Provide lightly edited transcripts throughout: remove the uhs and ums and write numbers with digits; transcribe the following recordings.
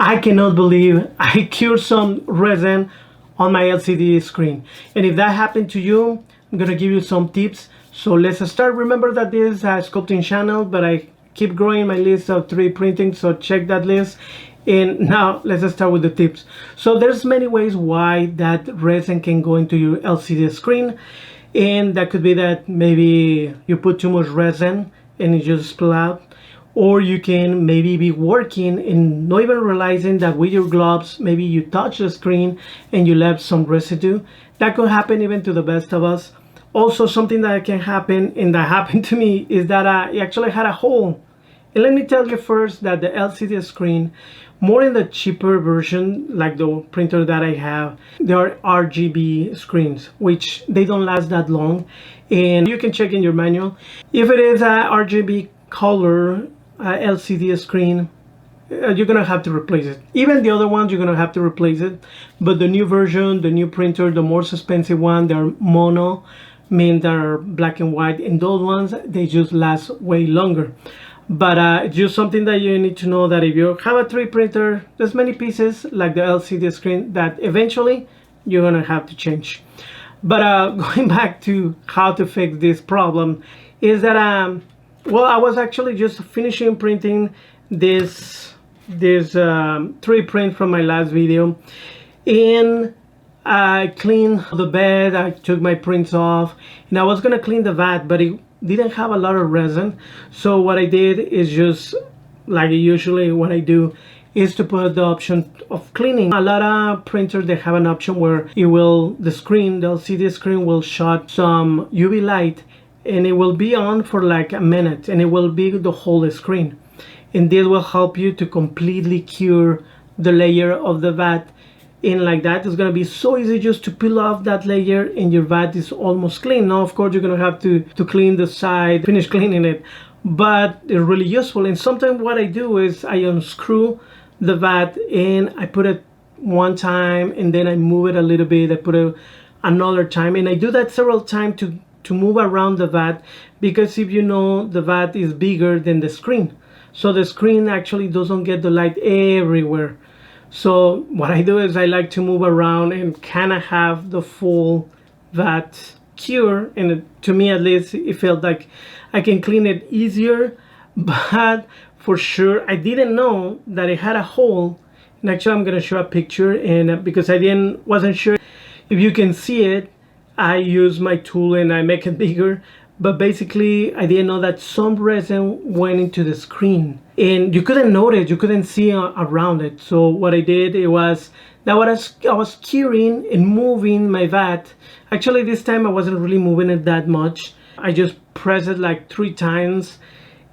I cannot believe I cured some resin on my LCD screen. And if that happened to you, I'm gonna give you some tips. So let's start. Remember that this is a sculpting channel, but I keep growing my list of 3D printing, so check that list. And now let's start with the tips. So there's many ways why that resin can go into your LCD screen. And that could be that maybe you put too much resin and it just spill out. Or you can maybe be working and not even realizing that with your gloves, maybe you touch the screen and you left some residue. That could happen even to the best of us. Also, something that can happen, and that happened to me, is that I actually had a hole. And let me tell you first that the LCD screen, more in the cheaper version, like the printer that I have, there are RGB screens, which they don't last that long. And you can check in your manual. If it is a RGB color LCD screen, you're gonna have to replace it. Even the other ones, you're gonna have to replace it. But the new version, the new printer, the more expensive one, they're mono, mean they're black and white, and those ones, they just last way longer. But just something that you need to know, that if you have a 3D printer, there's many pieces like the LCD screen that eventually you're gonna have to change. But going back to how to fix this problem, is that well, I was actually just finishing printing this 3D print from my last video, and I cleaned the bed, I took my prints off, and I was gonna clean the vat, but it didn't have a lot of resin. So what I did is just, like usually what I do, is to put the option of cleaning. A lot of printers, they have an option where it will, the LCD screen will shot some UV light, and it will be on for like a minute, and it will be the whole screen. And this will help you to completely cure the layer of the vat. And like that, it's gonna be so easy just to peel off that layer, and your vat is almost clean. Now, of course, you're gonna have to clean the side, finish cleaning it, but it's really useful. And sometimes what I do is I unscrew the vat and I put it one time, and then I move it a little bit, I put it another time, and I do that several times to move around the vat, because if you know, the vat is bigger than the screen, so the screen actually doesn't get the light everywhere. So what I do is I like to move around and kind of have the full vat cure, and to me at least it felt like I can clean it easier. But for sure I didn't know that it had a hole, and actually I'm gonna show a picture, and because I wasn't sure if you can see it, I use my tool and I make it bigger. But basically I didn't know that some resin went into the screen, and you couldn't notice, you couldn't see around it. So what I did, it was that I was curing and moving my vat. Actually this time I wasn't really moving it that much. I just pressed it like 3 times,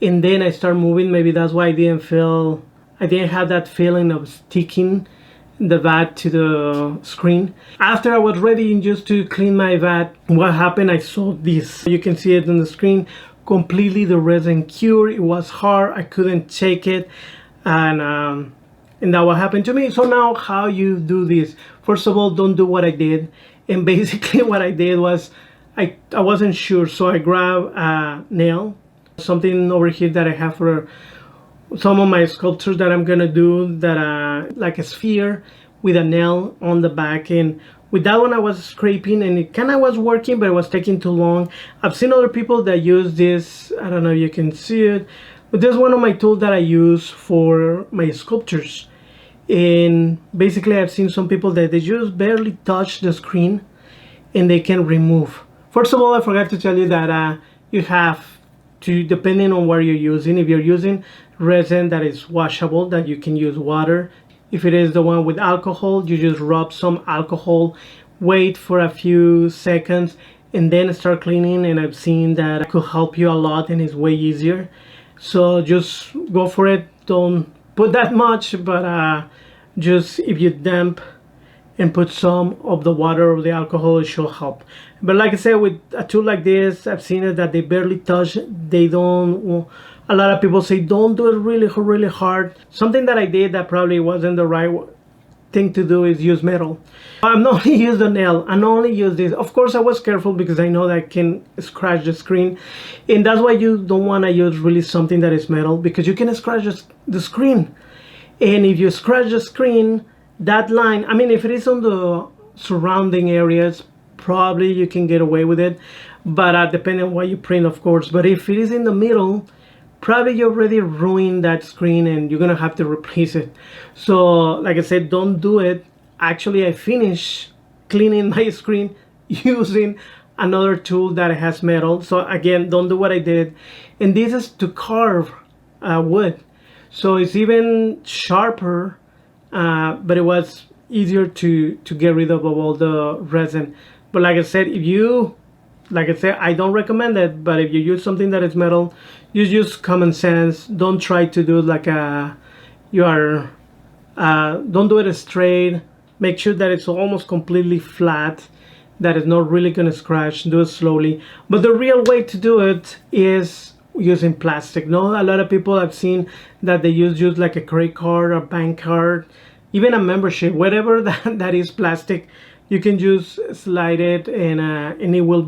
and then I start moving. Maybe that's why I didn't have that feeling of sticking the vat to the screen. After I was ready just to clean my vat, what happened, I saw this. You can see it on the screen, completely the resin cured. It was hard, I couldn't take it, and that what happened to me. So now how you do this? First of all, don't do what I did. And basically what I did was I wasn't sure, so I grabbed a nail, something over here that I have for some of my sculptures that I'm gonna do, that like a sphere with a nail on the back. And with that one I was scraping, and it kind of was working, but it was taking too long. I've seen other people that use this, I don't know if you can see it, but this is one of my tools that I use for my sculptures. And basically I've seen some people that they just barely touch the screen and they can remove. First of all, I forgot to tell you that you have to, depending on what you're using, if you're using resin that is washable, that you can use water. If it is the one with alcohol, you just rub some alcohol, wait for a few seconds, and then start cleaning. And I've seen that it could help you a lot, and it's way easier. So just go for it. Don't put that much, but just if you damp and put some of the water or the alcohol, it should help. But like I said, with a tool like this, I've seen it that they barely touch. They don't, a lot of people say don't do it really hard. Something that I did that probably wasn't the right thing to do is use metal. I'm not only use the nail, I only use this. Of course I was careful because I know that I can scratch the screen, and that's why you don't want to use really something that is metal, because you can scratch the screen. And if you scratch the screen, that line, I mean, if it is on the surrounding areas, probably you can get away with it, but depending on what you print, of course. But if it is in the middle, probably you already ruined that screen and you're gonna have to replace it. So like I said, don't do it. Actually, I finished cleaning my screen using another tool that has metal. So again, don't do what I did. And this is to carve wood, so it's even sharper, but it was easier to get rid of all the resin. But like I said, if you, like I said, I don't recommend it, but if you use something that is metal, just use common sense. Don't try to do like don't do it straight. Make sure that it's almost completely flat, that is not really gonna scratch. Do it slowly. But the real way to do it is using plastic. No, a lot of people I've seen that they use like a credit card or bank card, even a membership, whatever that is plastic. You can just slide it, and it will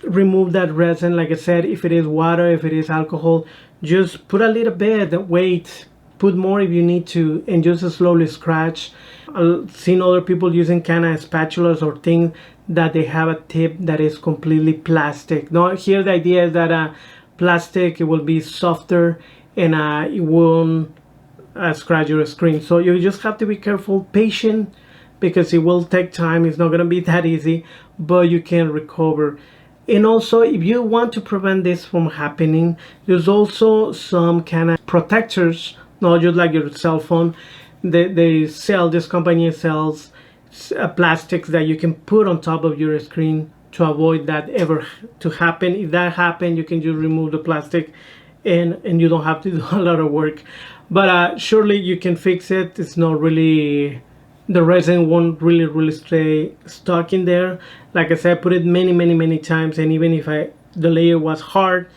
remove that resin. Like I said, if it is water, if it is alcohol, just put a little bit, wait, put more if you need to, and just slowly scratch. I've seen other people using kind of spatulas or things that they have a tip that is completely plastic. Now here the idea is that plastic, it will be softer, and it won't scratch your screen. So you just have to be careful, patient, because it will take time. It's not going to be that easy, but you can recover. And also, if you want to prevent this from happening, there's also some kind of protectors, not just like your cell phone. This company sells plastics that you can put on top of your screen to avoid that ever to happen. If that happens, you can just remove the plastic, and you don't have to do a lot of work. But surely you can fix it. It's not really, the resin won't really stay stuck in there. Like I said, I put it many times, and even if the layer was hard,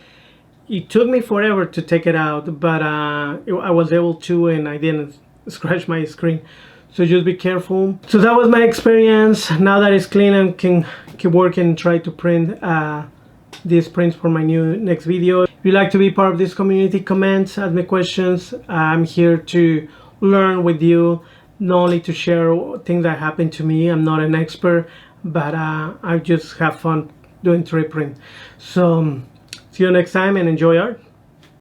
it took me forever to take it out, but I was able to, and I didn't scratch my screen. So just be careful. So that was my experience. Now that it's clean, I can keep working and try to print these prints for my next video. If you'd like to be part of this community, comment, ask me questions. I'm here to learn with you, not only to share things that happened to me. I'm not an expert, but I just have fun doing 3D print. So see you next time, and enjoy art.